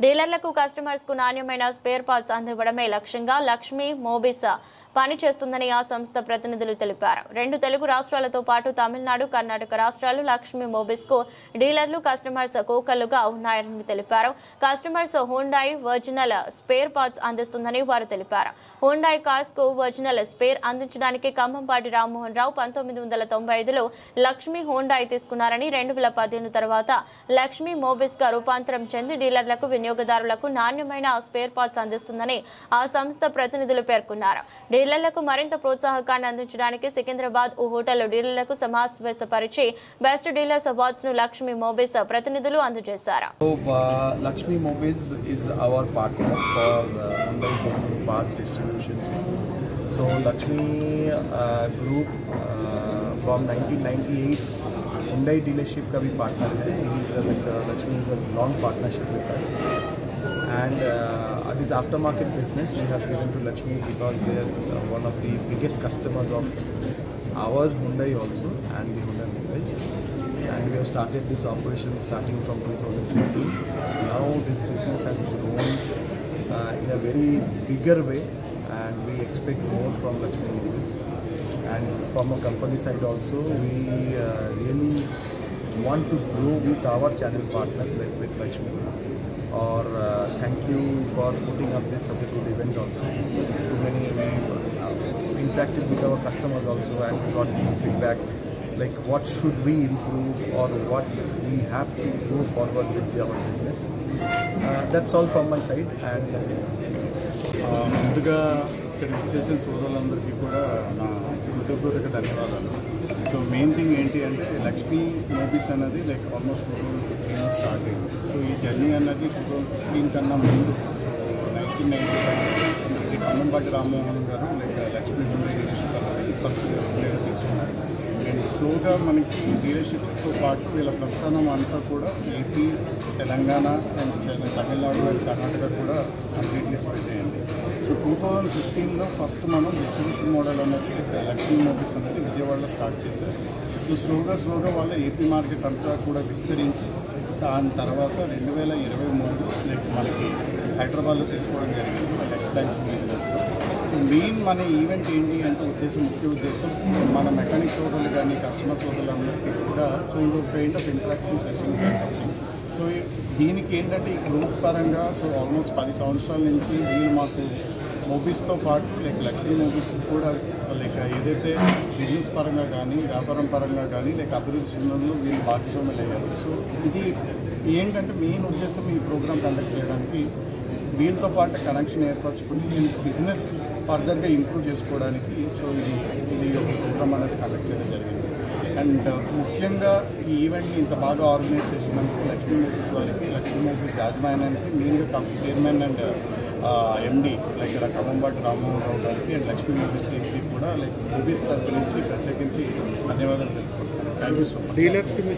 డీలర్లకు customers కు నాణ్యమైన spare parts అందివ్వడమే లక్ష్యంగా లక్ష్మీ మోబిస్ పనిచేస్తుందని ఆ సంస్థ ప్రతినిధులు తెలిపారు. 2 తెలుగు రాష్ట్రాలతో పాటు తమిళనాడు, కర్ణాటక రాష్ట్రాలు లక్ష్మీ మోబిస్ కు డీలర్లు కస్టమర్స్ కోకలుగా ఉన్నారని తెలిపారు. Customers Hyundai original spare parts అందిస్తుందని వారు తెలిపారు. హుండాయ్ కార్స్ కు ఒరిజినల్ స్పేర్ అందించడానికి ఖమ్మంపాటి రామ్మోహన్ రావు 1995లో లక్ష్మీ హుండాయ్ తీసుకున్నారని 2015 తర్వాత లక్ష్మీ మోబిస్ గా రూపాంతరం చెంది డీలర్లకు వినియోగదారులకు నాణ్యమైన స్పేర్ పార్ట్స్ అందిస్తుందని ఆ సంస్థ ప్రతినిధులు పేర్కొన్నారు. డీలర్లకు మరింత ప్రోత్సాహకాన్ని అందించడానికి సికింద్రాబాద్ ఓ హోటల్ డీలర్లకు సమావేశపరిచి బెస్ట్ డీలర్స్ అవార్డ్స్ ను లక్ష్మీ మోబిస్ ప్రతినిధులు అందజేశారు. Lakshmi Mobis is our partner for Hyundai genuine parts distribution. So Lakshmi Group from 1998 Hyundai dealership का भी partner है. Lakshmi is a long partnership with us. And this aftermarket business we have given to Lakshmi because they are one of the biggest customers of our Hyundai also and the Hyundai Mobis. And we have started this operation starting from 2015. Now this business has grown in a very bigger way, and we expect more from Lakshmi Mobis. And from a company side also, we really want to grow with our channel partners like with Lakshmi. Or thank you for putting up this such a good event also. Too many we interacted with our customers also and we got feedback like what should we improve or what we have to go forward with our business. That's all from my side. And ముందుగా ఇక్కడ చేసిన సోదరులందరికీ కూడా నా హృదయపూర్వక ధన్యవాదాలు. So main thing ఏంటి అంటే లక్ష్మీ మోబిస్ అన్నది లైక్ ఆల్మోస్ట్ 2015 స్టార్ట్ అయింది. సో ఈ జర్నీ అన్నది 2015 కన్నా ముందు సో 1995 ఖమ్మంపాటి రామ్మోహన్ గారు లైక్ లక్ష్మీ డీలర్షిప్ అన్నది ఫస్ట్ ప్లేయర్ తీసుకున్నారు. అండ్ స్లోగా మనకి డీలర్షిప్స్తో పాటు వీళ్ళ ప్రస్థానం అంతా కూడా AP, Telangana and Tamil Nadu and Karnataka కూడా కంప్లీట్లీ స్ప్రెడ్ అయ్యింది. సో 2015లో ఫస్ట్ మనం డిస్ట్రిబ్యూషన్ మోడల్ అనేది లక్ష్మీ మోబిస్ అనేది విజయవాడలో స్టార్ట్ చేశారు. సో స్లోగా వాళ్ళ ఏపీ మార్కెట్ అంతా కూడా విస్తరించి దాని తర్వాత 2023 లైక్ మనకి హైదరాబాద్లో తీసుకోవడం జరిగింది ఎక్స్పాన్షన్ బిజినెస్లో. సో మెయిన్ మన ఈవెంట్ ఏంటి అంటే ముఖ్య ఉద్దేశం మన మెకానిక్ సోదరులు కానీ కస్టమర్ సోదరులందరికీ కూడా సో ఇది ఒక kind of interaction session. So దీనికి ఏంటంటే ఈ గ్రూప్ పరంగా సో ఆల్మోస్ట్ 10 సంవత్సరాల నుంచి వీళ్ళు మాకు మోబిస్తో పాటు లైక్ లక్ష్మీ మోబిస్ కూడా లైక్ ఏదైతే బిజినెస్ పరంగా కానీ వ్యాపారం పరంగా కానీ లైక్ అభివృద్ధి చెందడంలో వీళ్ళు భాగస్వాములు అయ్యారు. సో ఇది ఏంటంటే మెయిన్ ఉద్దేశం ఈ ప్రోగ్రామ్ కండక్ట్ చేయడానికి వీళ్ళతో పాటు కనెక్షన్ ఏర్పరచుకుని బిజినెస్ ఫర్దర్గా ఇంప్రూవ్ చేసుకోవడానికి సో ఇది ఒక ప్రోగ్రామ్ అనేది కండక్ట్ చేయడం జరిగింది. అండ్ ముఖ్యంగా ఈ ఈవెంట్ని ఇంత బాగా ఆర్గనైజ్ చేసినందుకు లక్ష్మీ మోబిస్ వారికి, లక్ష్మీ మోబిస్ యాజమాన్యానికి, మెయిన్గా చైర్మన్ అండ్ ఎండి లైక్ ఇక్కడ ఖమ్మంపాటి రామ్మోహన్ రావు గారికి అండ్ లక్ష్మీ మోబిస్ టీమ్కి కూడా లైక్ మోబిస్ తరపు నుంచి ప్రత్యేకించి ధన్యవాదాలు తెలుపుకుంటున్నాను. Thank you so much. డీలర్స్కి మీ